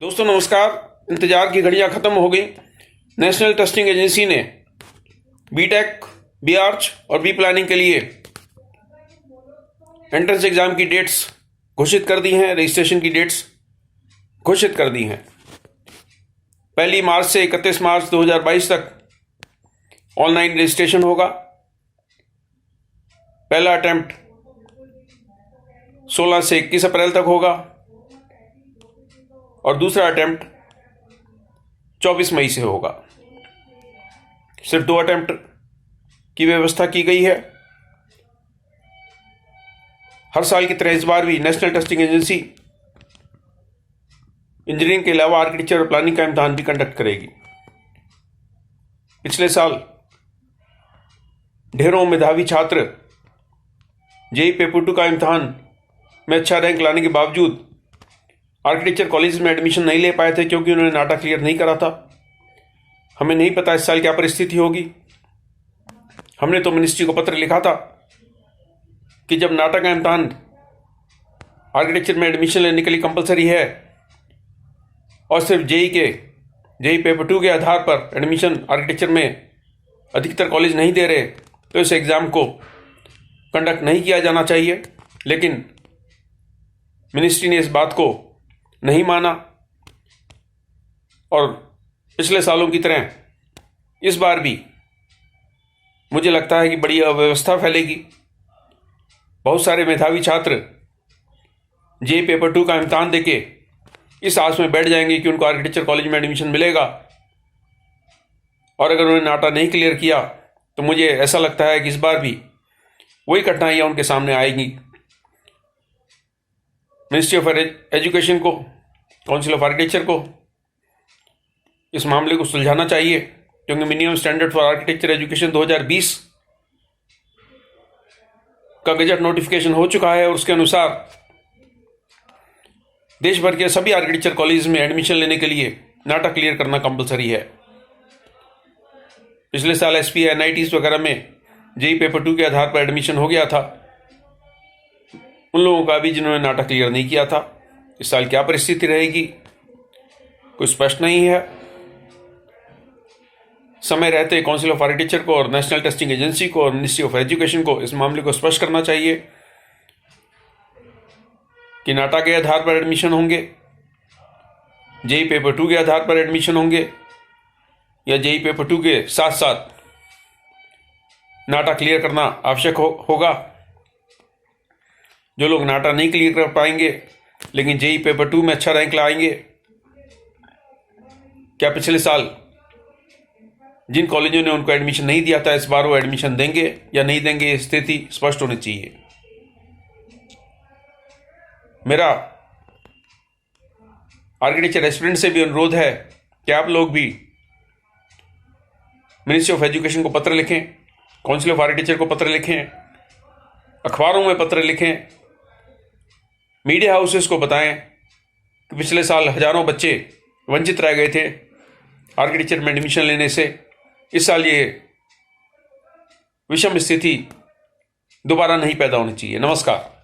दोस्तों नमस्कार। इंतजार की घड़ियां खत्म हो गई। नेशनल टेस्टिंग एजेंसी ने बीटेक, बी आर्च और बी प्लानिंग के लिए एंट्रेंस एग्जाम की डेट्स घोषित कर दी हैं। रजिस्ट्रेशन की डेट्स घोषित कर दी हैं। 1 मार्च से 31 मार्च 2022 तक ऑनलाइन रजिस्ट्रेशन होगा। पहला अटेम्प्ट 16 से 21 अप्रैल तक होगा और दूसरा अटेम्प्ट 24 मई से होगा। सिर्फ 2 अटेम्प्ट की व्यवस्था की गई है। हर साल की तरह इस बार भी नेशनल टेस्टिंग एजेंसी इंजीनियरिंग के अलावा आर्किटेक्चर और प्लानिंग का इम्तहान भी कंडक्ट करेगी। पिछले साल ढेरों मेधावी छात्र जेईई पेपर 2 का इम्तहान में अच्छा रैंक लाने के बावजूद आर्किटेक्चर कॉलेज में एडमिशन नहीं ले पाए थे क्योंकि उन्होंने नाटा क्लियर नहीं करा था। हमें नहीं पता इस साल क्या परिस्थिति होगी। हमने तो मिनिस्ट्री को पत्र लिखा था कि जब नाटा का इम्तहान आर्किटेक्चर में एडमिशन लेने के लिए कंपलसरी है और सिर्फ जेईई पेपर 2 के आधार पर एडमिशन आर्किटेक्चर में अधिकतर कॉलेज नहीं दे रहे, तो इस एग्ज़ाम को कंडक्ट नहीं किया जाना चाहिए। लेकिन मिनिस्ट्री ने इस बात को नहीं माना और पिछले सालों की तरह इस बार भी मुझे लगता है कि बड़ी अव्यवस्था फैलेगी। बहुत सारे मेधावी छात्र जेईई पेपर 2 का इम्तहान देके इस आस में बैठ जाएंगे कि उनको आर्किटेक्चर कॉलेज में एडमिशन मिलेगा, और अगर उन्होंने नाटा नहीं क्लियर किया तो मुझे ऐसा लगता है कि इस बार भी वही कठिनाइयाँ उनके सामने आएंगी। मिनिस्ट्री ऑफ एजुकेशन को, काउंसिल ऑफ आर्किटेक्चर को इस मामले को सुलझाना चाहिए, क्योंकि minimum standard for architecture education 2020 का गजट नोटिफिकेशन हो चुका है और उसके अनुसार देश भर के सभी आर्किटेक्चर कॉलेज में एडमिशन लेने के लिए नाटा क्लियर करना कंपलसरी है। पिछले साल एसपी एनआईटीज वगैरह में जेईई पेपर 2 के आधार पर एडमिशन हो गया था उन लोगों का भी जिन्होंने नाटा क्लियर नहीं किया था। इस साल क्या परिस्थिति रहेगी कोई स्पष्ट नहीं है। समय रहते काउंसिल ऑफ आर्किटेक्चर को और नेशनल टेस्टिंग एजेंसी को और मिनिस्ट्री ऑफ एजुकेशन को इस मामले को स्पष्ट करना चाहिए कि नाटा के आधार पर एडमिशन होंगे, जेईई पेपर 2 के आधार पर एडमिशन होंगे, या जेईई पेपर 2 के साथ साथ नाटा क्लियर करना आवश्यक होगा। जो लोग नाटा नहीं क्लियर कर पाएंगे लेकिन जेईई पेपर 2 में अच्छा रैंक लाएंगे, क्या पिछले साल जिन कॉलेजों ने उनको एडमिशन नहीं दिया था इस बार वो एडमिशन देंगे या नहीं देंगे, स्थिति स्पष्ट होनी चाहिए। मेरा आर्किटेक्चर एस्पिरेंट से भी अनुरोध है कि आप लोग भी मिनिस्ट्री ऑफ एजुकेशन को पत्र लिखें, काउंसिल ऑफ आर्किटेक्चर को पत्र लिखें, अखबारों में पत्र लिखें, मीडिया हाउसेस को बताएं कि पिछले साल हजारों बच्चे वंचित रह गए थे आर्किटेक्चर में एडमिशन लेने से। इस साल ये विषम स्थिति दोबारा नहीं पैदा होनी चाहिए। नमस्कार।